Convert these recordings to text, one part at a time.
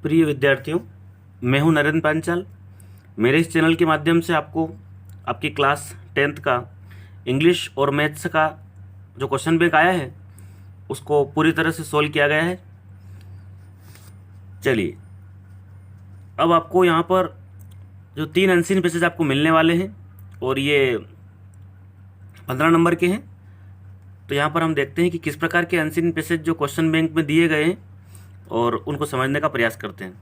प्रिय विद्यार्थियों, मैं हूं नरेंद्र पांचाल। मेरे इस चैनल के माध्यम से आपको आपकी क्लास 10th का इंग्लिश और मैथ्स का जो क्वेश्चन बैंक आया है उसको पूरी तरह से सोल्व किया गया है। चलिए, अब आपको यहाँ पर जो 3 अनसीन पैसेज आपको मिलने वाले हैं और ये 15 नंबर के हैं। तो यहाँ पर हम देखते हैं कि किस प्रकार के अनसीन पैसेज जो क्वेश्चन बैंक में दिए गए हैं और उनको समझने का प्रयास करते हैं।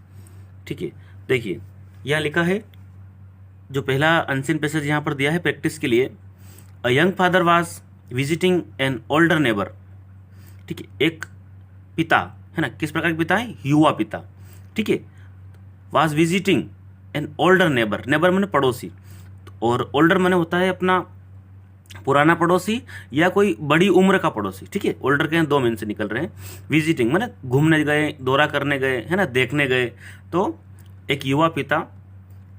ठीक है, देखिए यहाँ लिखा है, जो पहला अनसीन पैसेज यहाँ पर दिया है प्रैक्टिस के लिए। A young father was visiting an older neighbour. ठीक है, एक पिता है ना, किस प्रकार के पिता है? युवा पिता। ठीक है, was visiting an older neighbour. Neighbour माने पड़ोसी, और ओल्डर माने होता है अपना पुराना पड़ोसी या कोई बड़ी उम्र का पड़ोसी। ठीक है, ओल्डर के 2 मीन से निकल रहे हैं। विजिटिंग माने घूमने गए, दौरा करने गए, है ना, देखने गए। तो एक युवा पिता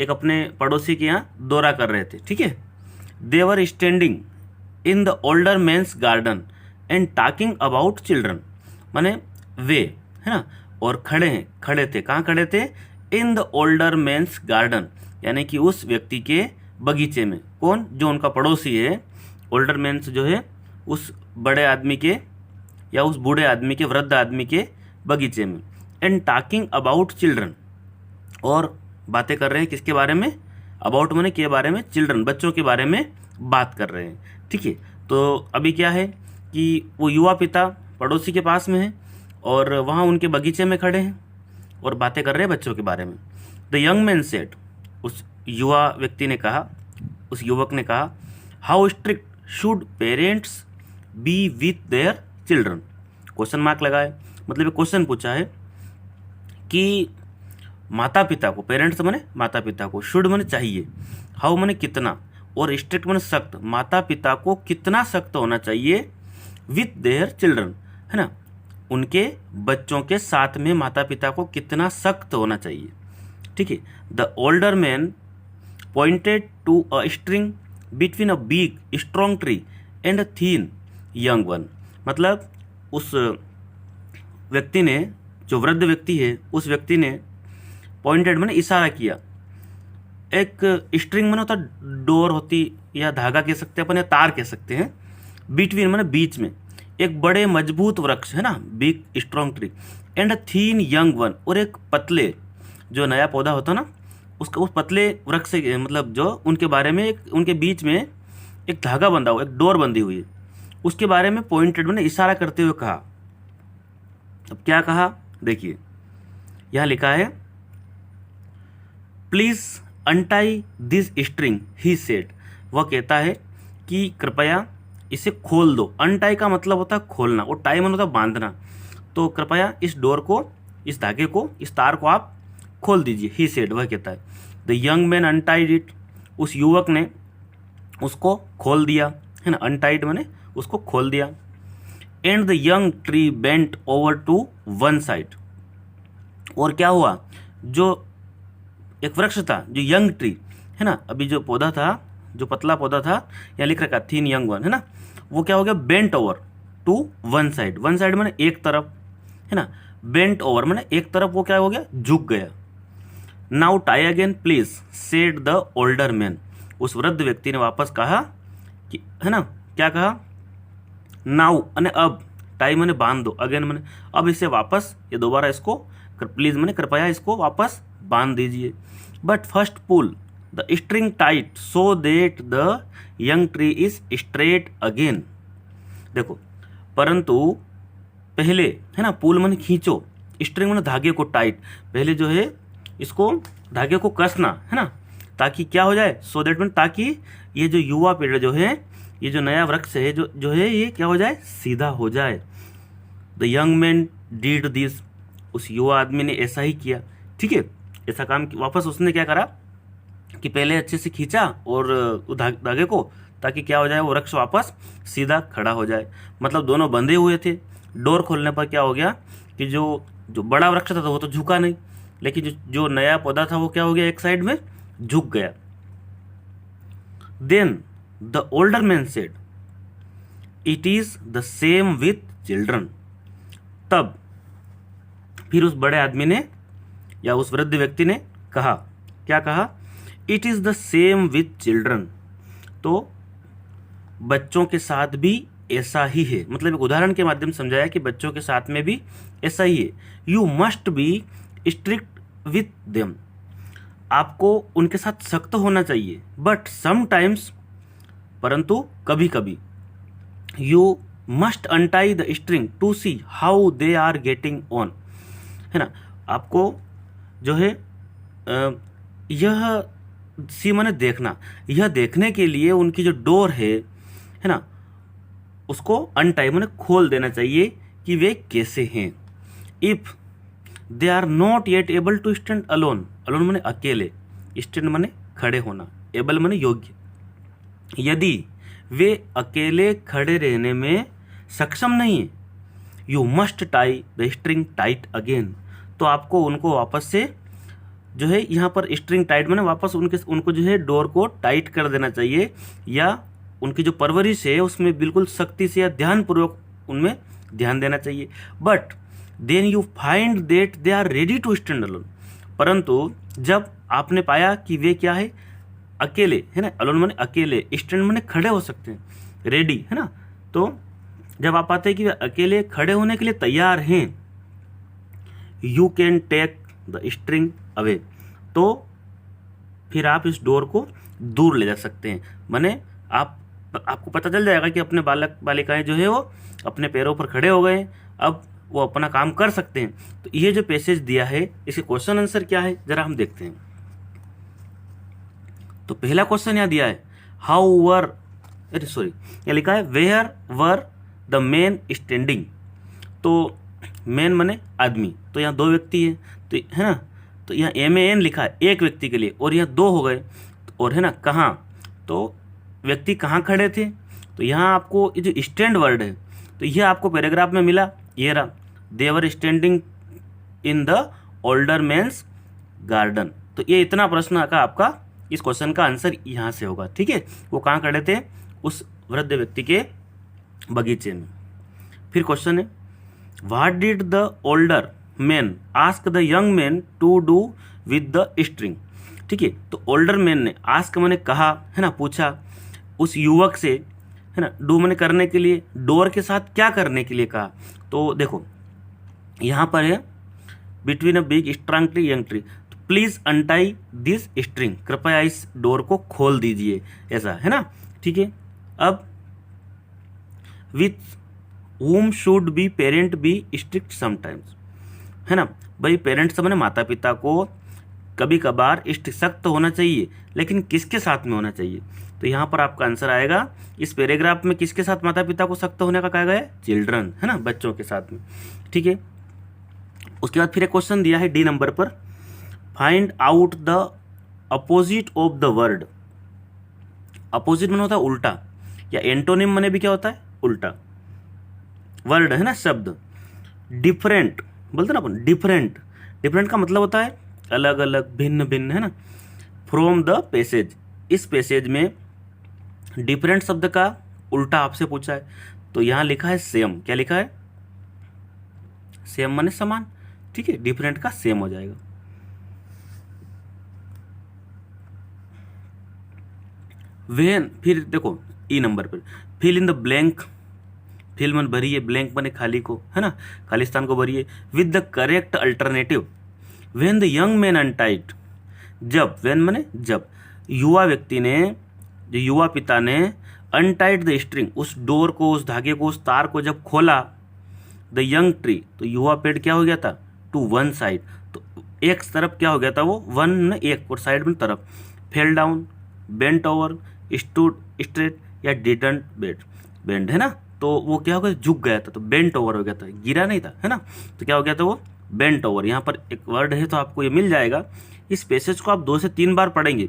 एक अपने पड़ोसी के यहाँ दौरा कर रहे थे। ठीक है, they were standing in the older man's garden and talking about children. माने वे, है ना, और खड़े थे। कहाँ खड़े थे? In the older man's garden, यानी कि उस व्यक्ति के बगीचे में। कौन? जो उनका पड़ोसी है। ओल्डर मैन्स जो है उस बड़े आदमी के या उस बूढ़े आदमी के, वृद्ध आदमी के बगीचे में। एंड टॉकिंग अबाउट चिल्ड्रन, और बातें कर रहे हैं किसके बारे में? अबाउट माने के बारे में, चिल्ड्रन बच्चों के बारे में बात कर रहे हैं। ठीक है, तो अभी क्या है कि वो युवा पिता पड़ोसी के पास में है और वहाँ उनके बगीचे में खड़े हैं और बातें कर रहे हैं बच्चों के बारे में। द यंग मैन सेड, उस युवा व्यक्ति ने कहा, उस युवक ने कहा, how strict should parents B with their children. Question mark लगाए, मतलब क्वेश्चन पूछा है कि माता पिता को, पेरेंट्स माने माता पिता को, शुड माने चाहिए, हाउ माने कितना, और स्ट्रिक्ट माने सख्त, माता पिता को कितना सख्त होना चाहिए विथ देयर चिल्ड्रन, है ना, उनके बच्चों के साथ में माता पिता को कितना सख्त होना चाहिए। ठीक है, the older man pointed to a string between a big strong tree and a thin young one. मतलब उस व्यक्ति ने, जो वृद्ध व्यक्ति है, उस व्यक्ति ने पॉइंटेड मैंने इशारा किया। एक स्ट्रिंग मैंने होता डोर होती, या धागा कह सकते हैं अपन, या तार कह सकते हैं। बिटवीन मैंने बीच में, एक बड़े मजबूत वृक्ष है ना, big strong tree, and a thin young one, और एक पतले, जो नया पौधा होता ना, उसका, उस पतले वृक्ष से, मतलब जो उनके बारे में, एक उनके बीच में एक धागा बंधा हुआ, एक डोर बंधी हुई है, उसके बारे में पॉइंटेड मैंने इशारा करते हुए कहा। अब क्या कहा? देखिए यहाँ लिखा है, please untie this string he said. वह कहता है कि कृपया इसे खोल दो। अनटाई का मतलब होता है खोलना, और टाई मतलब होता है बांधना। तो कृपया इस डोर को, इस धागे को, इस तार को आप खोल दीजिए। ही सेड, वह कहता है। The young man untied it, उस युवक ने उसको खोल दिया, है ना, अनटाइड मैंने उसको खोल दिया। And the young tree bent over to one side, और क्या हुआ? जो एक वृक्ष था, जो यंग ट्री है ना, अभी जो पौधा था, जो पतला पौधा था, यहाँ लिख रखा थीन यंग वन, है ना, वो क्या हो गया? Bent over to one side. One side मैंने एक तरफ, है ना, बेंट ओवर मैंने एक तरफ, वो क्या हो गया? झुक गया। Now tie again please said the older man, उस वृद्ध व्यक्ति ने वापस कहा कि, है ना, क्या कहा? नाउ अने अब, टाई मैंने बांध दो, अगेन मैंने अब इसे वापस, ये दोबारा इसको, प्लीज मैंने कृपया इसको वापस बांध दीजिए। But first pull the string tight so that the young tree is straight again. देखो, परंतु पहले, है ना, पुल मैंने खींचो, स्ट्रिंग मैंने धागे को टाइट, पहले जो है इसको धागे को कसना, है ना, ताकि क्या हो जाए? सो देट मैंने, ताकि ये जो युवा पेड़ जो है, ये जो नया वृक्ष है, जो है, ये क्या हो जाए? सीधा हो जाए। The young man did this, उस युवा आदमी ने ऐसा ही किया। ठीक है, ऐसा काम वापस उसने क्या करा कि पहले अच्छे से खींचा और धागे को, ताकि क्या हो जाए? वो वृक्ष वापस सीधा खड़ा हो जाए। मतलब दोनों बंधे हुए थे। डोर खोलने पर क्या हो गया कि जो जो बड़ा वृक्ष था वो तो झुका नहीं, लेकिन जो नया पौधा था वो क्या हो गया? एक साइड में झुक गया। Then the older man said, it is the same with children. तब फिर उस बड़े आदमी ने या उस वृद्ध व्यक्ति ने कहा, क्या कहा, it is the same with children. तो बच्चों के साथ भी ऐसा ही है, मतलब एक उदाहरण के माध्यम से समझाया कि बच्चों के साथ में भी ऐसा ही है। You must be strict with them, आपको उनके साथ सख्त होना चाहिए, बट समटाइम्स, परंतु कभी कभी, you must untie the string to see how they are getting on, है ना। आपको जो है यह सी माने देखना, यह देखने के लिए उनकी जो डोर है ना, उसको अनटाई माने खोल देना चाहिए कि वे कैसे हैं। If they are not yet able to stand alone, alone माने अकेले, स्टैंड माने खड़े होना, एबल माने योग्य, यदि वे अकेले खड़े रहने में सक्षम नहीं है, you must tie the string tight again, तो आपको उनको वापस से जो है यहाँ पर स्ट्रिंग टाइट माने वापस उनको जो है डोर को टाइट कर देना चाहिए, या उनकी जो परवरिश है उसमें बिल्कुल सख्ती से या ध्यानपूर्वक उनमें ध्यान देना चाहिए। But then you find that they are ready to stand alone, परंतु जब आपने पाया कि वे क्या है, अकेले, है ना, अलोन माने अकेले, स्टैंड माने खड़े हो सकते हैं, रेडी, है ना, तो जब आप पाते हैं कि वे अकेले खड़े होने के लिए तैयार हैं, you can take the string away, तो फिर आप इस डोर को दूर ले जा सकते हैं। माने आपको पता चल जाएगा कि अपने बालक बालिकाएं जो है वो अपने पैरों पर खड़े हो गए, अब वो अपना काम कर सकते हैं। तो ये जो पैसेज दिया है, इसके क्वेश्चन आंसर क्या है जरा हम देखते हैं। तो पहला क्वेश्चन यहाँ दिया है, हाउ वर, अरे सॉरी, यहाँ लिखा है where were the man standing, तो मैन माने आदमी, तो यहाँ दो व्यक्ति है, तो है ना, तो यहाँ MAN लिखा है एक व्यक्ति के लिए, और यहाँ दो हो गए, और है ना कहाँ, तो व्यक्ति कहाँ खड़े थे, तो यहाँ आपको ये जो स्टैंड वर्ड है, तो यह आपको पैराग्राफ में मिला, ये रहा, they were standing in the older man's garden. तो ये इतना प्रश्न का आपका इस क्वेश्चन का आंसर यहाँ से होगा, ठीक है। वो कहाँ खड़े थे, उस वृद्ध व्यक्ति के बगीचे में। फिर क्वेश्चन है, what did the older man ask the young man to do with the string, ठीक है। तो ओल्डर मैन ने आस्क मैंने कहा, है ना, पूछा उस युवक से, है ना, डू मैंने करने के लिए, डोर के साथ क्या करने के लिए कहा। तो देखो यहाँ पर है between a big strong tree young tree, please untie this string, कृपया इस डोर को खोल दीजिए, ऐसा, है ना, ठीक है। अब with whom should be parent be strict sometimes, है ना, भाई पेरेंट्स मैंने माता पिता को कभी कभार सख्त होना चाहिए, लेकिन किसके साथ में होना चाहिए। तो यहाँ पर आपका आंसर आएगा, इस पैराग्राफ में किसके साथ माता पिता को सख्त होने का कहा गया है, चिल्ड्रन, है ना, बच्चों के साथ में, ठीक है। उसके बाद फिर एक क्वेश्चन दिया है डी नंबर पर, find out the opposite of the word. Opposite माने होता है उल्टा, या एंटोनिम माने भी क्या होता है, उल्टा, वर्ड है ना, शब्द। डिफरेंट बोलते ना अपन, डिफरेंट, डिफरेंट का मतलब होता है अलग अलग, भिन्न भिन्न, है ना। फ्रॉम द पैसेज, इस पैसेज में डिफरेंट शब्द का उल्टा आपसे पूछा है, तो यहाँ लिखा है सेम, क्या लिखा है, सेम माने समान, ठीक है, डिफरेंट का सेम हो जाएगा। वेन, फिर देखो ई नंबर पर, fill in the blank, fill मन भरिए, ब्लैंक माने खाली को, है ना, खालिस्तान को भरिए, with the correct alternative. When the young man untied, जब, वेन माने जब, युवा व्यक्ति ने, जो युवा पिता ने अनटाइड द स्ट्रिंग, उस डोर को, उस धागे को, उस तार को जब खोला, द यंग ट्री, तो युवा पेड़ क्या हो गया था, टू वन साइड, तो एक तरफ क्या हो गया था वो, वन ने एक और साइड में तरफ, fell down, bent over, stood straight, या डिडंट बेंड, है ना, तो वो क्या हो गया, झुक गया था, तो बेंट ओवर हो गया था, गिरा नहीं था, है ना, तो क्या हो गया था वो, बेंट ओवर। यहाँ पर एक वर्ड है तो आपको ये मिल जाएगा। इस पैसेज को आप 2 से 3 बार पढ़ेंगे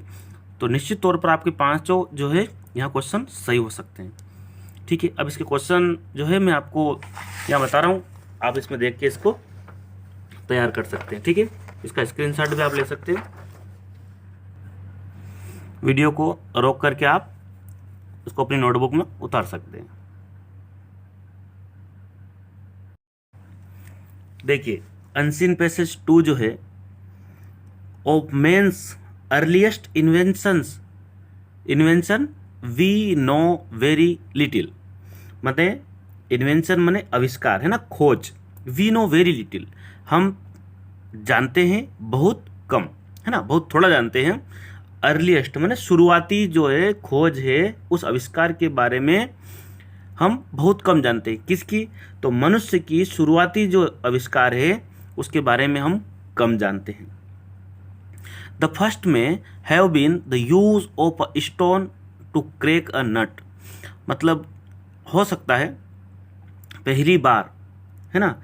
तो निश्चित तौर पर आपके 5 जो है यहाँ क्वेश्चन सही हो सकते हैं, ठीक है। अब इसके क्वेश्चन जो है मैं आपको यहाँ बता रहा हूँ, आप इसमें देख के इसको तैयार कर सकते हैं, ठीक है। इसका स्क्रीनशॉट भी आप ले सकते हैं, वीडियो को रोक करके आप उसको अपनी नोटबुक में उतार सकते हैं। देखिए अनसीन पैसेज 2 जो है of man's earliest invention we know very little. मतलब इन्वेंशन माने आविष्कार है ना, खोज। वी नो वेरी लिटिल, हम जानते हैं बहुत कम, है ना, बहुत थोड़ा जानते हैं। अर्लीस्ट माने शुरुआती जो है खोज है, उस आविष्कार के बारे में हम बहुत कम जानते हैं। किसकी? तो मनुष्य की शुरुआती जो आविष्कार है उसके बारे में हम कम जानते हैं। The first may have been the use of a stone to crack a nut. मतलब हो सकता है पहली बार, है ना,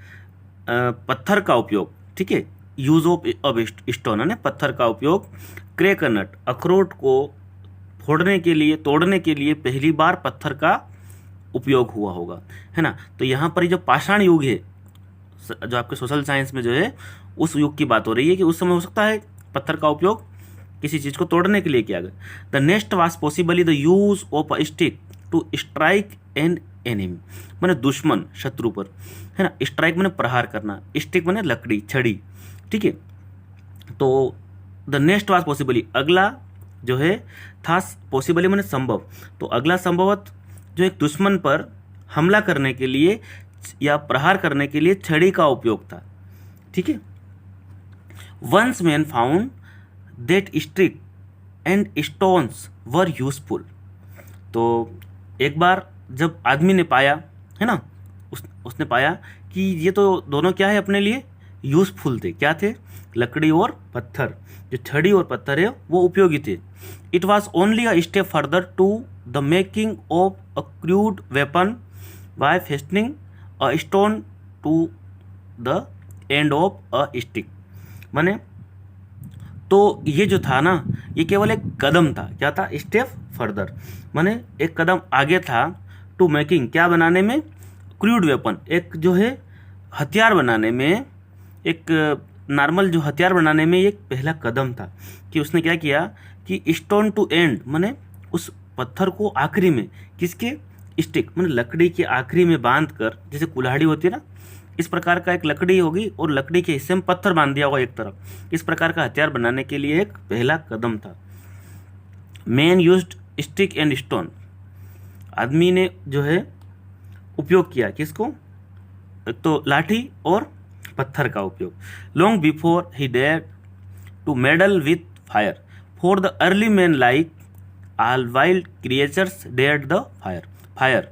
पत्थर का उपयोग, ठीक है, यूज ऑफ स्टोन है ना, पत्थर का उपयोग, क्रैक अ नट, अखरोट को फोड़ने के लिए, तोड़ने के लिए पहली बार पत्थर का उपयोग हुआ होगा, है ना। तो यहाँ पर जो पाषाण युग है, जो आपके सोशल साइंस में जो है, उस युग की बात हो रही है कि उस समय हो सकता है पत्थर का उपयोग किसी चीज़ को तोड़ने के लिए किया गया। The next was possibly the use of a stick to strike an enemy, माने दुश्मन, शत्रु पर, है ना। स्ट्राइक माने प्रहार करना, स्टिक माने लकड़ी, छड़ी, ठीक है। तो द नेक्स्ट वाज पॉसिबली, अगला जो है था, पॉसिबली माने संभव, तो अगला संभवत जो एक दुश्मन पर हमला करने के लिए या प्रहार करने के लिए छड़ी का उपयोग था, ठीक है। Once man found that stick and stones were useful. तो एक बार जब आदमी ने पाया, है ना, उसने पाया कि ये तो दोनों क्या है, अपने लिए यूजफुल थे। क्या थे? लकड़ी और पत्थर, जो छड़ी और पत्थर है वो उपयोगी थे। It was only a step further to the making of a crude weapon by fastening a stone to the end of a stick. माने तो ये जो था ना, ये केवल एक कदम था। क्या था? स्टेप फर्दर, माने एक कदम आगे था, टू मेकिंग, क्या बनाने में? क्रूड वेपन, एक जो है हथियार बनाने में, एक नॉर्मल जो हथियार बनाने में एक पहला कदम था। कि उसने क्या किया कि स्टोन टू एंड, माने उस पत्थर को आखिरी में, किसके? स्टिक माने लकड़ी के आखिरी में बांध कर, जैसे कुल्हाड़ी होती है ना, इस प्रकार का एक लकड़ी होगी और लकड़ी के हिस्से में पत्थर बांध दिया होगा एक तरफ। इस प्रकार का हथियार बनाने के लिए एक पहला कदम था। Man used stick and stone, आदमी ने जो है उपयोग किया किसको? तो लाठी और पत्थर का उपयोग। Long before he dare to meddle with fire, for the early man like all wild creatures dared the fire. Fire,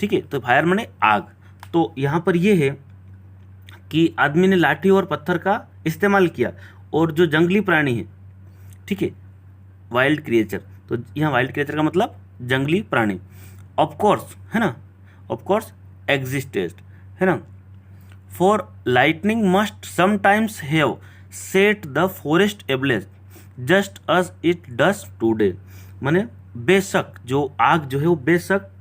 ठीक है, तो फायर माने आग। तो यहाँ पर ये है कि आदमी ने लाठी और पत्थर का इस्तेमाल किया, और जो जंगली प्राणी है, ठीक है, वाइल्ड क्रिएचर, तो यहाँ वाइल्ड क्रिएचर का मतलब जंगली प्राणी, ऑफकोर्स, है ना, ऑफकोर्स एग्जिस्टेड, है ना। For lightning must sometimes have set the forest ablaze just as it does today. माने बेशक जो आग जो है वो बेशक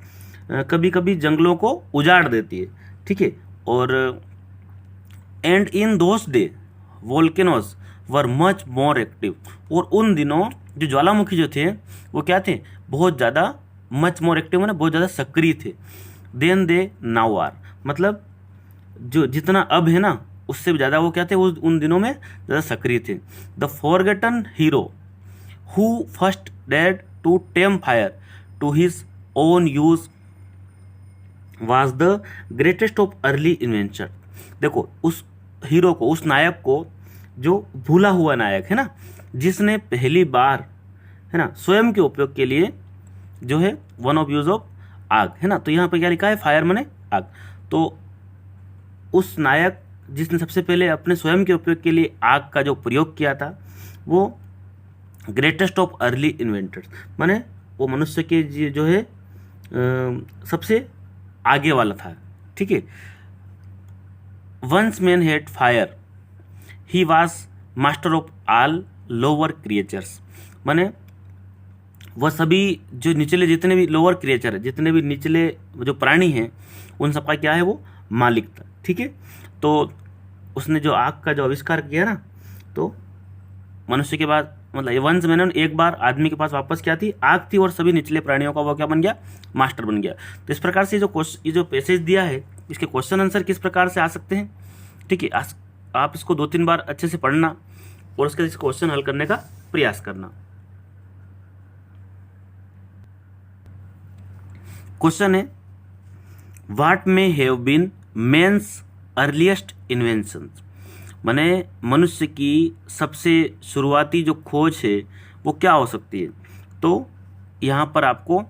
कभी कभी जंगलों को उजाड़ देती है, ठीक है। और and in those day volcanoes were much more active, और उन दिनों जो ज्वालामुखी जो थे वो क्या थे? बहुत ज़्यादा, मच मोर एक्टिव माने बहुत ज़्यादा सक्रिय थे। देन दे नाउ आर, मतलब जो जितना अब है ना उससे भी ज़्यादा वो क्या थे? उन दिनों में ज़्यादा सक्रिय थे। The forgotten hero who first डेड to tame fire to his own use was the greatest of early invention. देखो उस हीरो को, उस नायक को, जो भूला हुआ नायक है ना, जिसने पहली बार, है ना, स्वयं के उपयोग के लिए जो है वन ऑफ यूज ऑफ आग, है ना। तो यहाँ पर क्या लिखा है? फायर माने आग। तो उस नायक जिसने सबसे पहले अपने स्वयं के उपयोग के लिए आग का जो प्रयोग किया था, वो ग्रेटेस्ट ऑफ अर्ली इन्वेंटर्स, माने वो मनुष्य के जो है सबसे आगे वाला था, ठीक है। Once man had fire he was master of all lower creatures, माने वह सभी जो निचले, जितने भी लोअर क्रिएचर है, जितने भी निचले जो प्राणी हैं, उन सबका क्या है? वो मालिक था, ठीक है। तो उसने जो आग का जो आविष्कार किया ना, तो मनुष्य के बाद, मतलब वंस मैंने एक बार आदमी के पास वापस क्या थी? आग थी, और सभी निचले प्राणियों का वो क्या बन गया? मास्टर बन गया। तो इस प्रकार से ये जो पैसेज दिया है, इसके क्वेश्चन आंसर किस प्रकार से आ सकते हैं, ठीक है। आप इसको 2-3 बार अच्छे से पढ़ना, और उसके क्वेश्चन हल करने का प्रयास करना। क्वेश्चन है, what may have been man's earliest inventions, माने मनुष्य की सबसे शुरुआती जो खोज है वो क्या हो सकती है। तो यहाँ पर आपको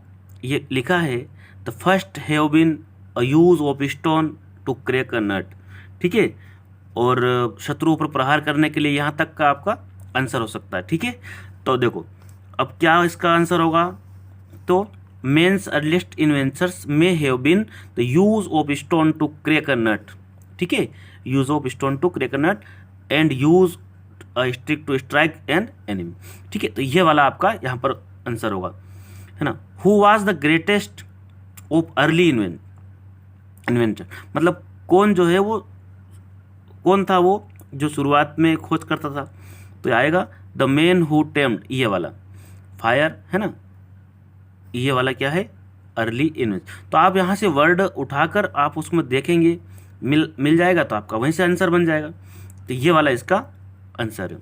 ये लिखा है, the first have been a use of stone to crack a nut, ठीक है, और शत्रुओं पर प्रहार करने के लिए यहाँ तक का आपका आंसर हो सकता है, ठीक है। तो देखो अब क्या इसका आंसर होगा, तो man's earliest inventions may have been the use of stone to crack a nut, ठीक है, use of stone to crack a nut and use a stick to strike an enemy, ठीक है। तो ये वाला आपका यहाँ पर आंसर होगा, है ना। Who was the greatest of early inventor, मतलब कौन जो है वो, कौन था वो जो शुरुआत में खोज करता था। तो आएगा द मैन हु टेम्ड, ये वाला फायर, है ना, ये वाला क्या है, अर्ली इन्वेंशन। तो आप यहाँ से वर्ड उठाकर आप उसमें देखेंगे, मिल जाएगा तो आपका वहीं से आंसर बन जाएगा। तो ये वाला इसका आंसर है।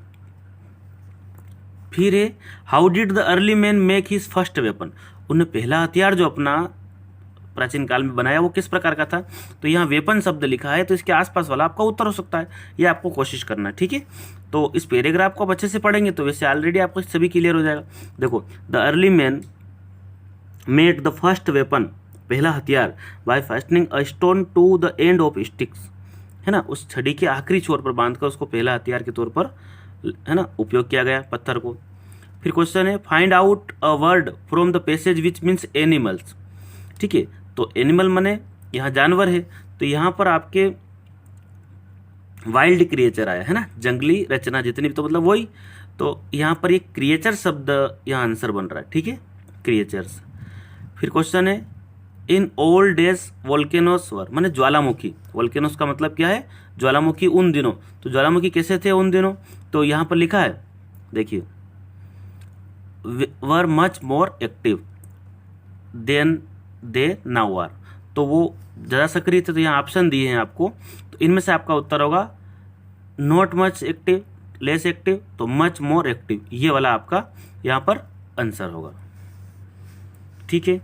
फिर है, how did the early man make his first weapon, उन्हें पहला हथियार जो अपना प्राचीन काल में बनाया वो किस प्रकार का था। तो यहाँ वेपन शब्द लिखा है, तो इसके आसपास वाला आपका उत्तर हो सकता है, ये आपको कोशिश करना है, ठीक है। तो इस पैराग्राफ को आप अच्छे से पढ़ेंगे तो वैसे ऑलरेडी आपको सभी क्लियर हो जाएगा। देखो, the early man made the first weapon, पहला हथियार, by fastening a stone to the end of sticks, है ना, उस छड़ी के आखिरी छोर पर बांधकर उसको पहला हथियार के तौर पर, है ना, उपयोग किया गया पत्थर को। फिर क्वेश्चन है, find out a word from the passage which means animals, ठीक है। तो एनिमल माने यहाँ जानवर है, तो यहाँ पर आपके वाइल्ड क्रिएचर आया है ना, जंगली रचना जितनी भी, तो मतलब वही, तो यहाँ पर ये क्रिएचर शब्द यहाँ आंसर बन रहा है, ठीक है, क्रिएचर्स। फिर क्वेश्चन है, इन ओल्ड डेज वोल्केनोस वर, माने ज्वालामुखी, वोल्केनोस का मतलब क्या है, ज्वालामुखी उन दिनों, तो ज्वालामुखी कैसे थे उन दिनों। तो यहाँ पर लिखा है, देखिए, were much more active than they now are, तो वो ज़्यादा सक्रिय थे। तो यहाँ ऑप्शन दिए हैं आपको, तो इनमें से आपका उत्तर होगा not much active, less active, तो मच मोर एक्टिव, ये वाला आपका यहाँ पर आंसर होगा, ठीक है।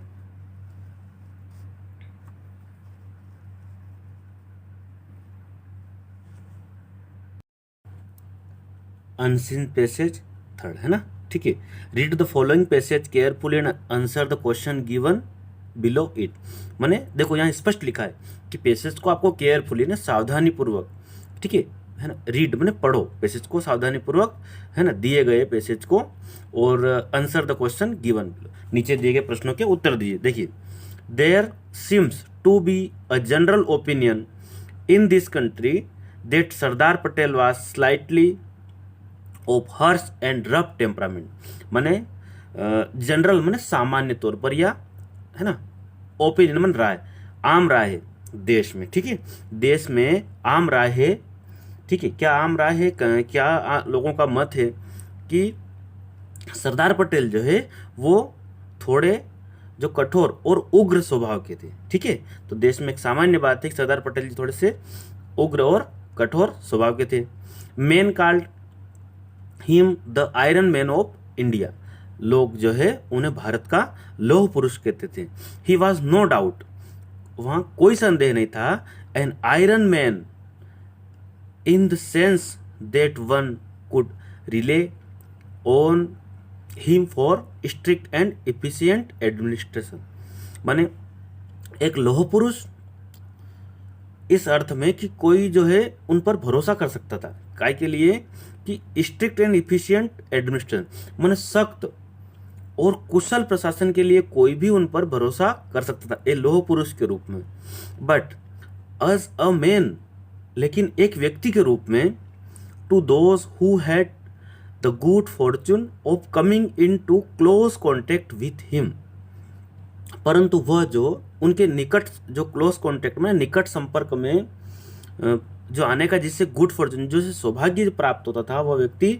अनसीन पैसेज थर्ड, है ना, ठीक है। Read the following passage carefully and answer the question given below it, माने देखो यहाँ स्पष्ट लिखा है कि पैसेज को आपको केयरफुली ना, सावधानी पूर्वक, ठीक है ना, रीड माने पढ़ो पैसेज को सावधानी पूर्वक, है ना, दिए गए पैसेज को, और answer the question given below, नीचे दिए गए प्रश्नों के उत्तर दीजिए। देखिए, there seems to be a general opinion in this country that Sardar Patel was slightly of harsh and rough temperament, माने जनरल माने सामान्य तौर पर, या है ना, ओपिनियन मन राय, आम राय है देश में, ठीक है, देश में आम राय है, ठीक है, क्या आम राय है, क्या लोगों का मत है कि सरदार पटेल जो है वो थोड़े जो कठोर और उग्र स्वभाव के थे, ठीक है। तो देश में एक सामान्य बात है कि सरदार पटेल जी थोड़े से उग्र और कठोर स्वभाव के थे। Main called him the iron man of India, लोग जो है उन्हें भारत का लौह पुरुष कहते थे। ही वॉज नो डाउट, वहां कोई संदेह नहीं था, an iron man in the sense that one could relay on him for strict and efficient administration, माने एक लौह पुरुष इस अर्थ में कि कोई जो है उन पर भरोसा कर सकता था, काय के लिए कि स्ट्रिक्ट एंड इफिशिएंट एडमिनिस्ट्रेशन, माने सख्त और कुशल प्रशासन के लिए कोई भी उन पर भरोसा कर सकता था, ए लौह पुरुष के रूप में। बट एज अ मैन, लेकिन एक व्यक्ति के रूप में, to those who had the good fortune of coming into close contact with him, परंतु वह जो उनके निकट, जो क्लोज कॉन्टेक्ट में, निकट संपर्क में जो आने का, जिससे गुड फॉर्चून, जो सौभाग्य प्राप्त होता था वह व्यक्ति,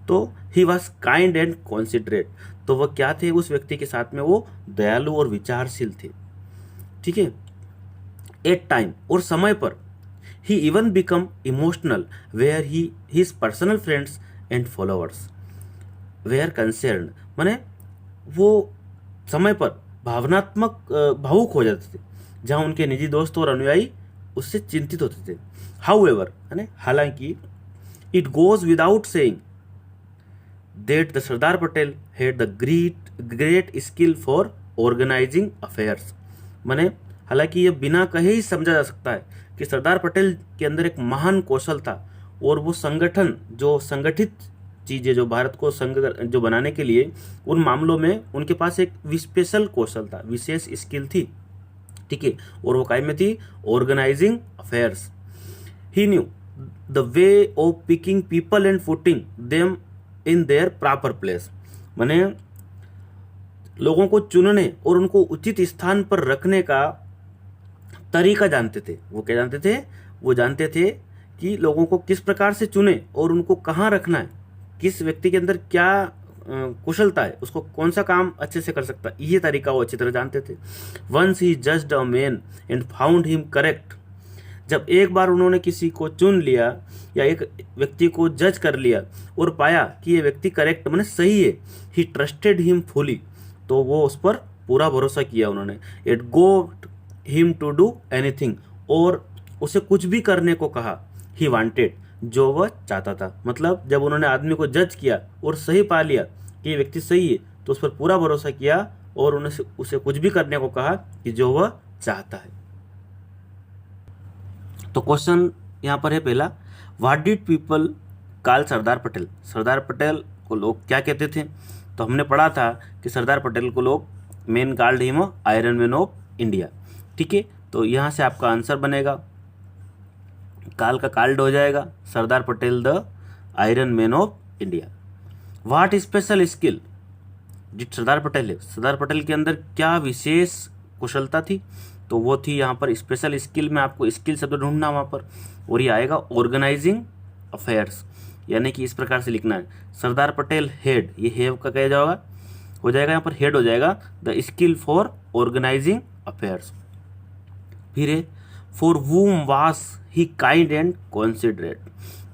तो ही वॉज काइंड एंड कॉन्सिडरेट, तो वह क्या थे, उस व्यक्ति के साथ में वो दयालु और विचारशील थे, ठीक है। एट टाइम, और समय पर, he even become emotional where he his personal friends and followers were concern, माने वो समय पर भावुक हो जाते थे जहाँ उनके निजी दोस्त और अनुयायी उससे चिंतित होते थे। हाउएवर, यानी हालांकि, it goes without saying that the Sardar Patel had the great skill for organising affairs, माने हालांकि ये बिना कहे ही समझा जा सकता है कि सरदार पटेल के अंदर एक महान कौशल था और वो संगठित चीज़ें जो भारत को संघ जो बनाने के लिए उन मामलों में उनके पास एक स्पेशल कौशल था, विशेष स्किल थी, ठीक है। और वो काय में थी? Organising affairs. He knew the way of picking people and putting them in their proper place, माने लोगों को चुनने और उनको उचित स्थान पर रखने का तरीका जानते थे। वो क्या जानते थे? वो जानते थे कि लोगों को किस प्रकार से चुने और उनको कहाँ रखना है, किस व्यक्ति के अंदर क्या कुशलता है, उसको कौन सा काम अच्छे से कर सकता है, ये तरीका वो अच्छी तरह जानते थे। Once he judged a man and found him correct, जब एक बार उन्होंने किसी को चुन लिया या एक व्यक्ति को जज कर लिया और पाया कि ये व्यक्ति करेक्ट माने सही है, ही ट्रस्टेड हिम फुली, तो वो उस पर पूरा भरोसा किया उन्होंने। It got him to do anything, और उसे कुछ भी करने को कहा, ही वांटेड, जो वह चाहता था। मतलब जब उन्होंने आदमी को जज किया और सही पा लिया कि ये व्यक्ति सही है, तो उस पर पूरा भरोसा किया और उसे कुछ भी करने को कहा कि जो वह चाहता है। तो क्वेश्चन यहाँ पर है पहला, what did people call Sardar Patel, Sardar Patel को लोग क्या कहते थे? तो हमने पढ़ा था कि सरदार पटेल को लोग main called him iron man of India, ठीक है। तो यहाँ से आपका आंसर बनेगा, काल का काल्ड हो जाएगा, Sardar Patel the iron man of India. What special skill did Sardar Patel है, सरदार पटेल के अंदर क्या विशेष कुशलता थी? तो वो थी यहाँ पर स्पेशल स्किल, में आपको स्किल शब्द ढूंढना वहाँ पर, और ये आएगा ऑर्गेनाइजिंग अफेयर्स, यानी कि इस प्रकार से लिखना है, सरदार पटेल हेड, ये हैव का कह जाएगा, हो जाएगा यहाँ पर हेड हो जाएगा, the skill for organising affairs. फिर है, फॉर वूम वास ही काइंड एंड कॉन्सिडरेट,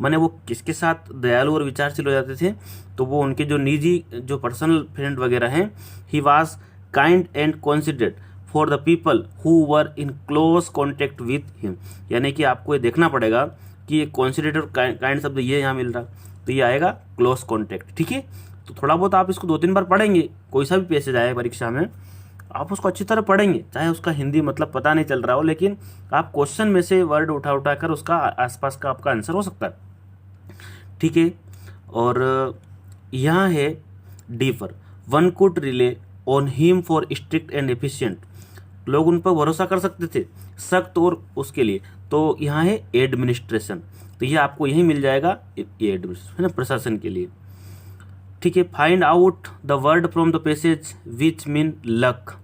माने वो किसके साथ दयालु और विचारशील हो जाते थे? तो वो उनके जो निजी जो पर्सनल फ्रेंड वगैरह हैं, he was kind and considerate for the people who were in close contact with him, यानी कि आपको ये देखना पड़ेगा कि ये कॉन्सिडरेट और काइंड शब्द ये यहाँ मिल रहा, तो ये आएगा क्लोज कॉन्टेक्ट, ठीक है। तो थोड़ा बहुत आप इसको 2-3 बार पढ़ेंगे, कोई सा भी पैसेज आए परीक्षा में आप उसको अच्छी तरह पढ़ेंगे, चाहे उसका हिंदी मतलब पता नहीं चल रहा हो, लेकिन आप क्वेश्चन में से वर्ड उठा कर उसका आसपास का आपका आंसर हो सकता है, ठीक है। और यहाँ है deeper, one could relay on him for strict and efficient, लोग उन पर भरोसा कर सकते थे सख्त और उसके लिए। तो यहाँ है एडमिनिस्ट्रेशन, तो ये आपको यही मिल जाएगा, ये एडमिनिस्ट्रेशन है ना, प्रशासन के लिए, ठीक है। Find out the word from the passage which mean luck,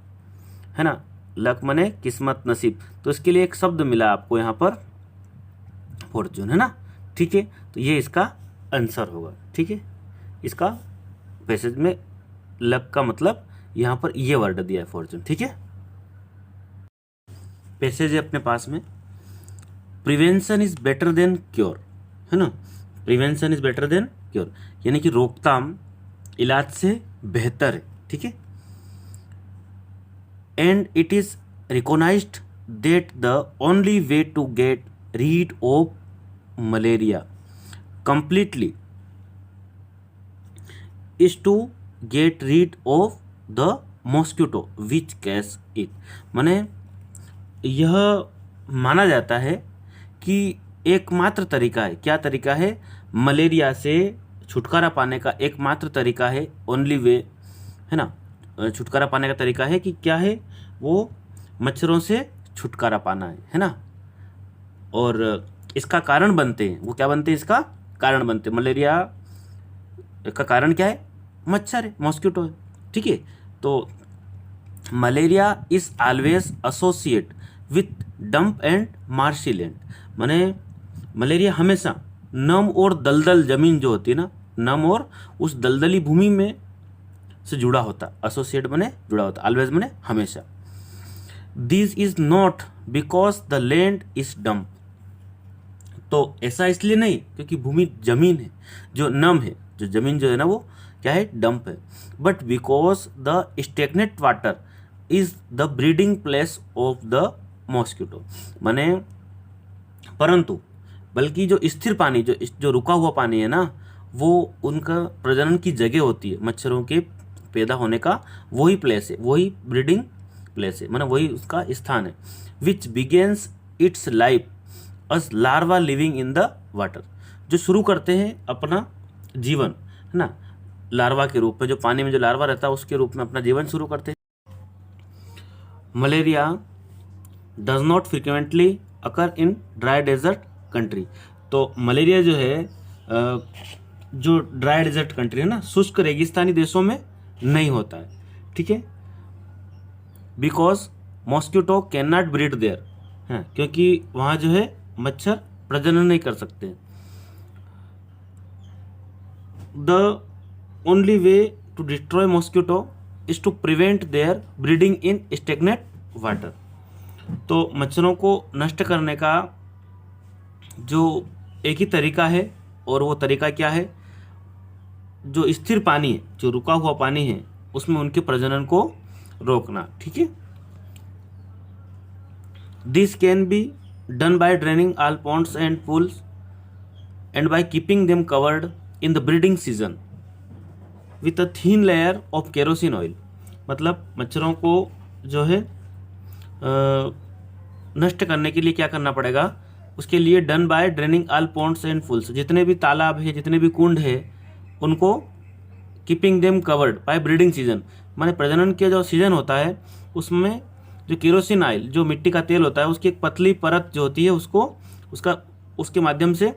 है ना, लक माने किस्मत नसीब, तो इसके लिए एक शब्द मिला आपको यहाँ पर फॉर्चून, है ना, ठीक है। तो ये इसका आंसर होगा, ठीक है। इसका पैसेज में लक का मतलब यहाँ पर ये वर्ड दिया है फॉर्चून, ठीक है। पैसेज है अपने पास में, prevention is better than cure, है ना, prevention is better than cure, यानी कि रोकथाम इलाज से बेहतर है, ठीक है। And it is recognised that the only way to get rid of malaria completely is to get rid of the mosquito which catch it, माने यह माना जाता है कि एकमात्र तरीका है, क्या तरीका है? मलेरिया से छुटकारा पाने का एकमात्र तरीका है, ओनली वे, है ना, छुटकारा पाने का तरीका है कि क्या है? वो मच्छरों से छुटकारा पाना है ना। और इसका कारण बनते हैं, वो क्या बनते हैं? इसका कारण बनते हैं। मलेरिया का कारण क्या है? मच्छर है, मॉस्किटो है, ठीक है। तो malaria is always associate with dump and marshy land, माने मलेरिया हमेशा नम और दलदल जमीन जो होती है ना, नम और उस दलदली भूमि में से जुड़ा होता, एसोसिएट बने जुड़ा होता, ऑलवेज बने हमेशा। This is not because the land is dump, तो ऐसा इसलिए नहीं क्योंकि भूमि जमीन है जो नम है, जो जमीन जो है ना वो क्या है, डंप है, but because the stagnant water is the breeding place of the mosquito. माने परंतु बल्कि जो स्थिर पानी, जो रुका हुआ पानी है ना, वो उनका प्रजनन की जगह होती है, मच्छरों के पैदा होने का वही प्लेस है, वही ब्रीडिंग प्लेस है, माने वही उसका स्थान है। Which begins its life as larva living in the water, जो शुरू करते हैं अपना जीवन, है ना, लार्वा के रूप में, जो पानी में जो लार्वा रहता है उसके रूप में अपना जीवन शुरू करते हैं। Malaria does not frequently occur in dry desert country. तो मलेरिया जो है जो ड्राई डेजर्ट कंट्री है ना, शुष्क रेगिस्तानी देशों में नहीं होता है, ठीक है, because mosquito can not breed there, है, क्योंकि वहाँ जो है मच्छर प्रजनन नहीं कर सकते। The only way to destroy mosquito is to prevent their breeding in stagnant water. तो मच्छरों को नष्ट करने का जो एक ही तरीका है, और वो तरीका क्या है, जो स्थिर पानी है, जो रुका हुआ पानी है, उसमें उनके प्रजनन को रोकना, ठीक है। This can be done by draining all Pond's and pools and by keeping them covered in the breeding season with a thin layer of kerosene oil. मतलब मच्छरों को जो है नष्ट करने के लिए क्या करना पड़ेगा, उसके लिए done by draining all Pond's and pools, जितने भी तालाब है, जितने भी कुंड है, उनको keeping them covered by breeding season, माने प्रजनन के जो सीजन होता है उसमें जो केरोसिन ऑयल, जो मिट्टी का तेल होता है, उसकी एक पतली परत जो होती है उसको उसके माध्यम से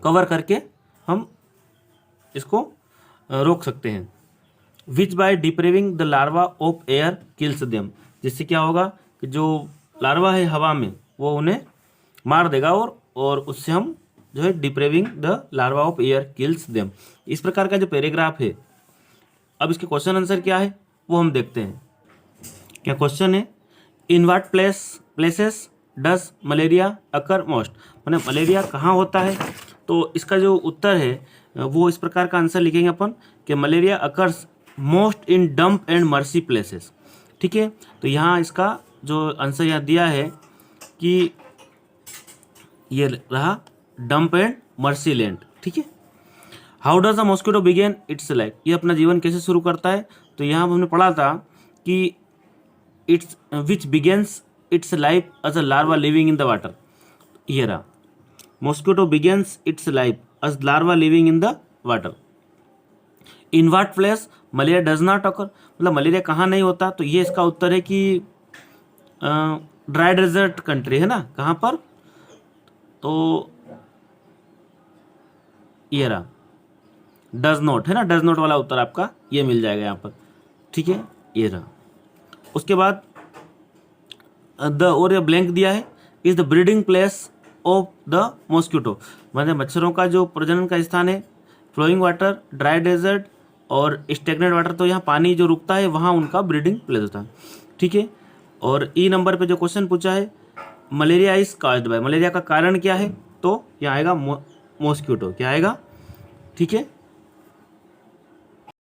कवर करके हम इसको रोक सकते हैं। Which by depriving the larva of air kills them, जिससे क्या होगा कि जो लार्वा है हवा में वो उन्हें मार देगा, और उससे हम जो है depriving the larva of air kills them. इस प्रकार का जो पैराग्राफ है, अब इसके क्वेश्चन आंसर क्या है वो हम देखते हैं। क्या क्वेश्चन है, in what places does malaria occur most, माने मलेरिया कहाँ होता है। तो इसका जो उत्तर है वो इस प्रकार का आंसर लिखेंगे अपन कि malaria occurs most in dump and mercy places, ठीक है। तो यहाँ इसका जो आंसर यहाँ दिया है कि ये रहा डंप एंड मर्सी लैंड, ठीक है। How does the mosquito begin its life, ये अपना जीवन कैसे शुरू करता है। तो यहाँ हमने पढ़ा था कि it's which begins its life as a larva living in the water, ये रहा mosquito begins its life as larva living in the water. In what place malaria does not occur, मतलब मलेरिया कहाँ नहीं होता। तो ये इसका उत्तर है कि ड्राई डेजर्ट कंट्री है ना, कहाँ पर, तो ये रहा डज नॉट, है ना, डज नॉट वाला उत्तर आपका ये मिल जाएगा यहाँ पर, ठीक है, ये रहा। उसके बाद द और ये ब्लैंक दिया है, is the breeding place of the mosquito, मतलब मच्छरों का जो प्रजनन का स्थान है। फ्लोइंग वाटर, ड्राई डेजर्ट और स्टेगनेट वाटर, तो यहाँ पानी जो रुकता है वहाँ उनका ब्रीडिंग प्लेस होता है, ठीक है। और ई नंबर पे जो क्वेश्चन पूछा है, malaria is caused by, malaria का कारण क्या है, तो यहाँ आएगा मॉस्किटो, क्या आएगा, ठीक है।